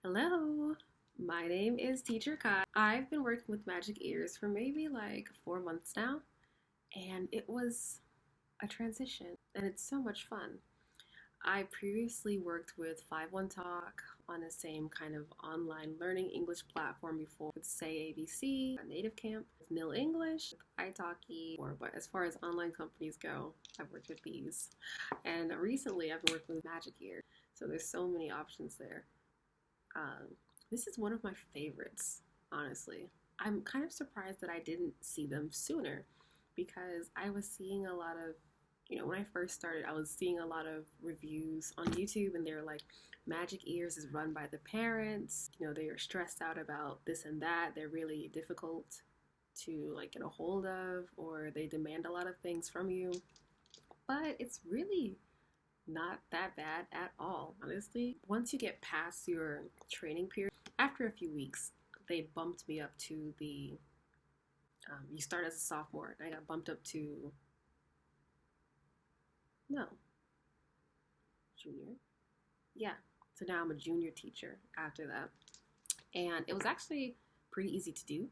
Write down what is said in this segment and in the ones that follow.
Hello, my name is Teacher Kai. I've been working with Magic Ears for maybe like 4 months now, and it was a transition, and it's so much fun. I previously worked with 51 Talk on the same kind of online learning English platform before with Say ABC, a native camp, with Nil English, italki, but as far as online companies go, I've worked with these. And recently I've been working with Magic Ears, so there's so many options there. Um, this is one of my favorites, honestly. I'm kind of surprised that I didn't see them sooner because I was seeing a lot of, when I first started, I was seeing a lot of reviews on YouTube and they were like, Magic Ears is run by the parents. They are stressed out about this and that. They're really difficult to like get a hold of, or they demand a lot of things from you. But it's really not that bad at all, honestly. Once you get past your training period, after a few weeks, they bumped me up to you start as a sophomore, and I got bumped up to, no, junior? Yeah. So now I'm a junior teacher after that. And it was actually pretty easy to do.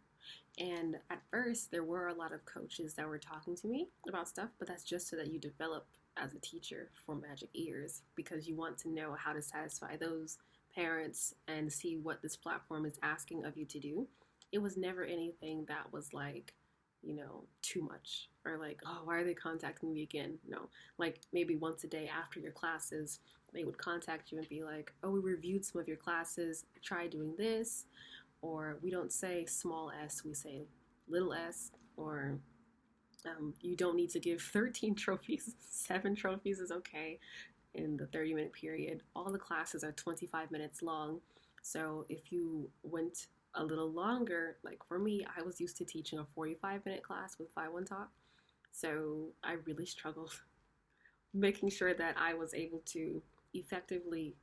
And at first, there were a lot of coaches that were talking to me about stuff, but that's just so that you develop as a teacher for Magic Ears because you want to know how to satisfy those parents and see what this platform is asking of you to do. It was never anything that was like, too much or like, oh, why are they contacting me again? No, like maybe once a day after your classes, they would contact you and be like, oh, we reviewed some of your classes, try doing this. Or we don't say small s, we say little s, or you don't need to give 13 trophies. 7 trophies is okay in the 30-minute period. All the classes are 25 minutes long. So if you went a little longer, like for me, I was used to teaching a 45-minute class with 51 Talk. So I really struggled making sure that I was able to effectively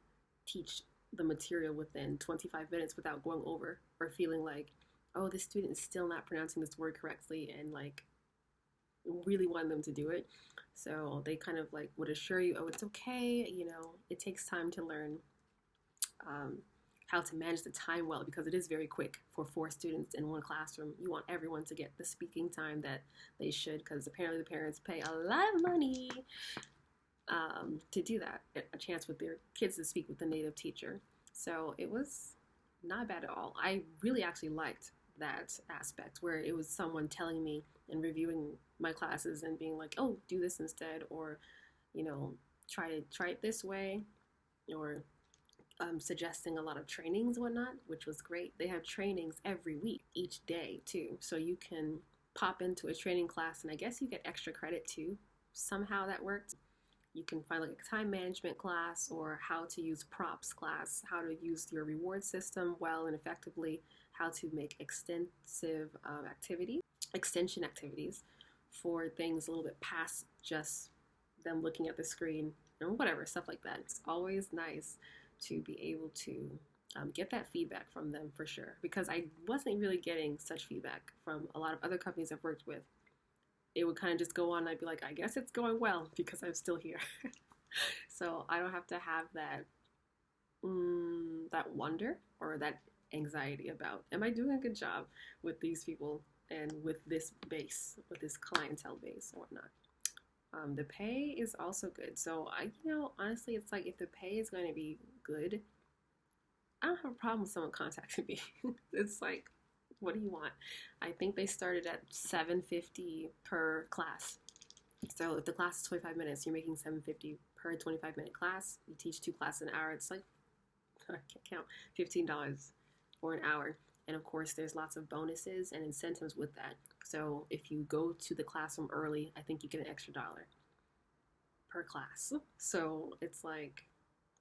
teach the material within 25 minutes without going over or feeling like, oh, this student is still not pronouncing this word correctly and like really want them to do it. So they kind of like would assure you, oh, it's okay. It takes time to learn how to manage the time well because it is very quick for 4 students in one classroom. You want everyone to get the speaking time that they should because apparently the parents pay a lot of money to do that, a chance with their kids to speak with the native teacher. So it was not bad at all. I really actually liked that aspect where it was someone telling me and reviewing my classes and being like, oh, do this instead, or, try it this way, or suggesting a lot of trainings and whatnot, which was great. They have trainings every week, each day too. So you can pop into a training class and I guess you get extra credit too. Somehow that worked. You can find like a time management class or how to use props class, how to use your reward system well and effectively, how to make extension activities for things a little bit past just them looking at the screen or whatever, stuff like that. It's always nice to be able to get that feedback from them for sure because I wasn't really getting such feedback from a lot of other companies I've worked with. It would kind of just go on and I'd be like, I guess it's going well because I'm still here. So I don't have to have that wonder or that anxiety about, am I doing a good job with these people and with this base, with this clientele base and whatnot. The pay is also good. So honestly, it's like if the pay is going to be good, I don't have a problem with someone contacting me. It's like, what do you want? I think they started at $7.50 per class. So if the class is 25 minutes, you're making $7.50 per 25-minute class. You teach 2 classes an hour. It's like, I can't count, $15 for an hour. And of course, there's lots of bonuses and incentives with that. So if you go to the classroom early, I think you get an extra dollar per class. So it's like,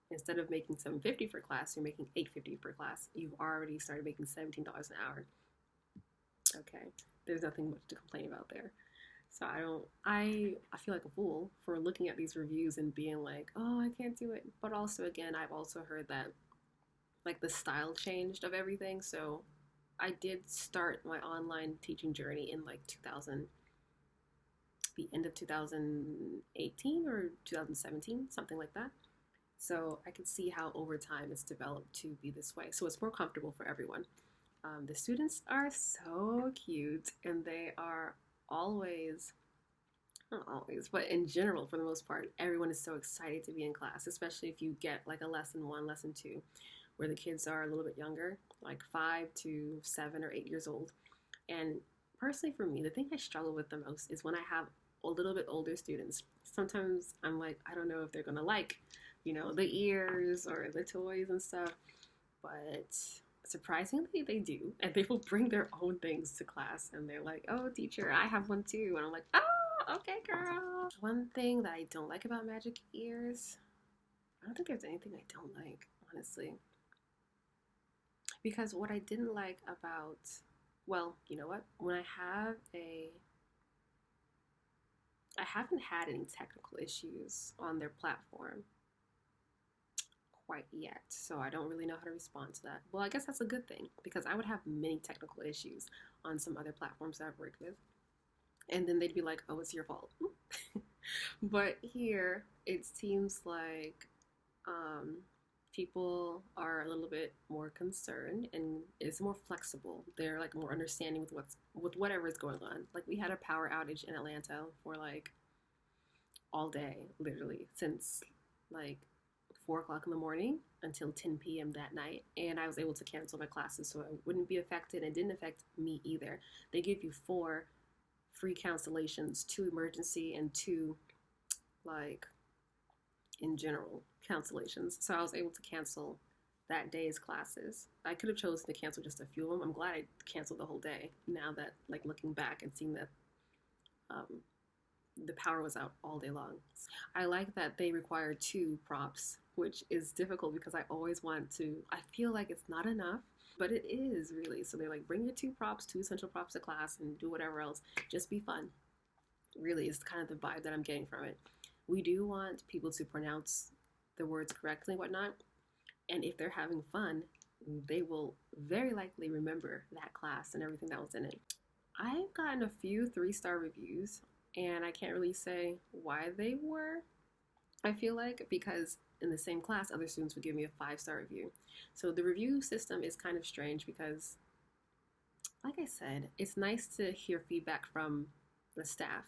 instead of making $7.50 per class, you're making $8.50 per class. You've already started making $17 an hour. Okay, there's nothing much to complain about there. So I feel like a fool for looking at these reviews and being like, oh, I can't do it. But also, again, I've also heard that like the style changed of everything. So I did start my online teaching journey in like the end of 2018 or 2017, something like that. So I can see how over time it's developed to be this way. So it's more comfortable for everyone. The students are so cute, and they are always, not always, but in general, for the most part, everyone is so excited to be in class, especially if you get like a lesson one, lesson two, where the kids are a little bit younger, like 5 to 7 or 8 years old. And personally, for me, the thing I struggle with the most is when I have a little bit older students. Sometimes I'm like, I don't know if they're gonna like, the ears or the toys and stuff, but surprisingly they do, and they will bring their own things to class, and they're like, oh teacher, I have one too, and I'm like, oh okay girl. One thing that I don't like about magic ears, I don't think there's anything I don't like, honestly, because what I didn't like about, well, you know what, when I haven't had any technical issues on their platform quite yet, so I don't really know how to respond to that. Well, I guess that's a good thing, because I would have many technical issues on some other platforms that I've worked with, and then they'd be like, oh, it's your fault. But here it seems like um, people are a little bit more concerned, and it's more flexible. They're like more understanding with whatever is going on. Like, we had a power outage in Atlanta for like all day, literally, since like 4 o'clock in the morning until 10 p.m. that night. And I was able to cancel my classes so I wouldn't be affected. It didn't affect me either. They give you 4 free cancellations, 2 emergency and 2 like in general cancellations. So I was able to cancel that day's classes. I could have chosen to cancel just a few of them. I'm glad I canceled the whole day, now that, like, looking back and seeing that um, the power was out all day long. I like that they require 2 props, which is difficult because I always want to, I feel like it's not enough, but it is really. So they're like, bring your 2 props, 2 essential props to class, and do whatever else. Just be fun. Really is kind of the vibe that I'm getting from it. We do want people to pronounce the words correctly and whatnot. And if they're having fun, they will very likely remember that class and everything that was in it. I've gotten a few 3-star reviews, and I can't really say why they were, I feel like, because in the same class, other students would give me a 5-star review. So the review system is kind of strange because, like I said, it's nice to hear feedback from the staff.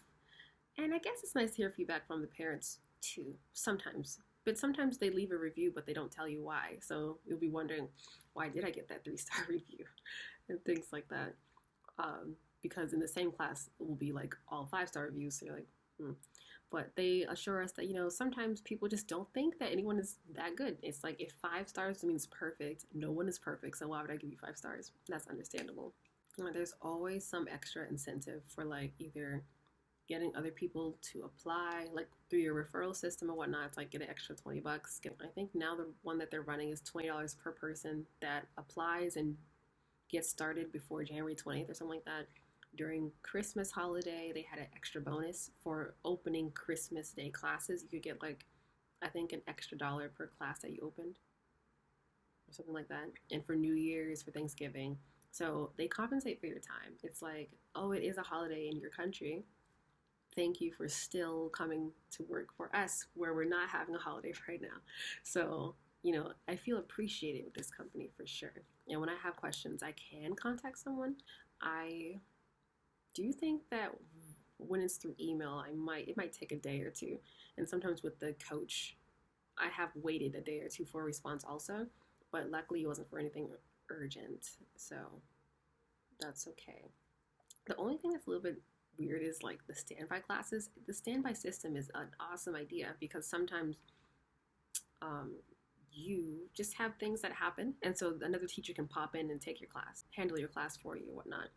And I guess it's nice to hear feedback from the parents too, sometimes. But sometimes they leave a review, but they don't tell you why. So you'll be wondering, why did I get that 3-star review? And things like that. Because in the same class, it will be like all 5-star reviews. So you're like, hmm. But they assure us that, sometimes people just don't think that anyone is that good. It's like, if 5 stars means perfect, no one is perfect. So why would I give you 5 stars? That's understandable. There's always some extra incentive for like either getting other people to apply, like through your referral system and whatnot. It's like, get an extra $20. I think now the one that they're running is $20 per person that applies and gets started before January 20th or something like that. During Christmas holiday, they had an extra bonus for opening Christmas Day classes. You could get like, I think, an extra dollar per class that you opened or something like that. And for New Year's, for Thanksgiving. So they compensate for your time. It's like, oh, it is a holiday in your country. Thank you for still coming to work for us where we're not having a holiday right now. So, I feel appreciated with this company for sure. And when I have questions, I can contact someone. I do think that when it's through email, it might take a day or two. And sometimes with the coach, I have waited a day or two for a response also. But luckily it wasn't for anything urgent. So that's okay. The only thing that's a little bit weird is like the standby classes. The standby system is an awesome idea because sometimes you just have things that happen, and so another teacher can pop in and take your class, handle your class for you and whatnot,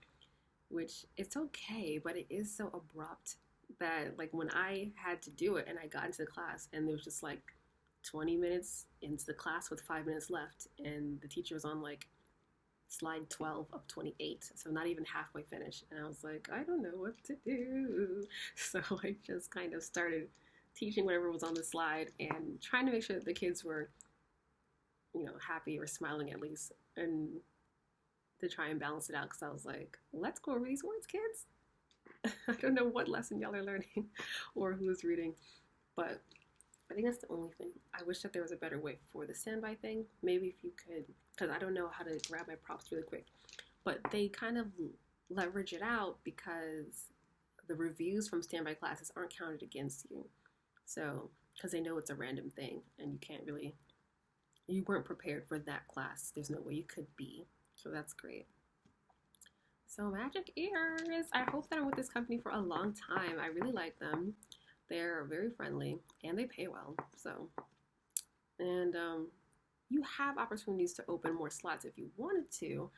which it's okay, but it is so abrupt that, like, when I had to do it and I got into the class and it was just like 20 minutes into the class with 5 minutes left, and the teacher was on like slide 12 of 28, so not even halfway finished, and I was like, I don't know what to do. So I just kind of started teaching whatever was on the slide and trying to make sure that the kids were, happy or smiling at least, and to try and balance it out, because I was like, let's go over these words, kids. I don't know what lesson y'all are learning or who's reading, but I think that's the only thing. I wish that there was a better way for the standby thing. Maybe if you could, because I don't know how to grab my props really quick, but they kind of leverage it out because the reviews from standby classes aren't counted against you. So, because they know it's a random thing and you can't really, you weren't prepared for that class. There's no way you could be. So that's great. So, magic ears. I hope that I'm with this company for a long time. I really like them. They're very friendly and they pay well. So, and you have opportunities to open more slots if you wanted to.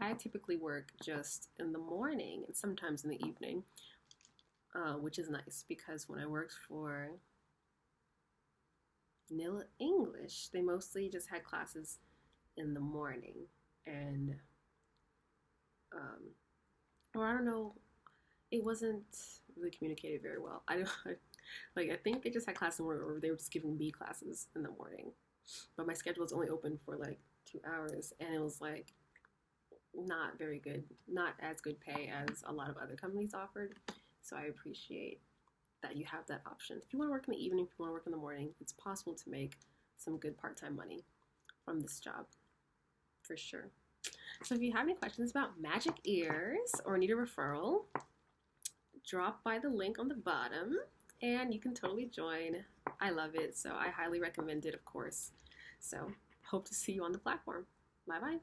I typically work just in the morning and sometimes in the evening, which is nice because when I worked for Nil English, they mostly just had classes in the morning, and or I don't know, it wasn't really communicated very well. I don't like. I think they just had classes in the morning, or they were just giving me classes in the morning, but my schedule was only open for like 2 hours, and it was like not very good, not as good pay as a lot of other companies offered. So I appreciate that you have that option. If you want to work in the evening, if you want to work in the morning, it's possible to make some good part-time money from this job for sure. So if you have any questions about magic ears or need a referral, drop by the link on the bottom and you can totally join. I love it, so I highly recommend it, of course. So hope to see you on the platform. Bye bye.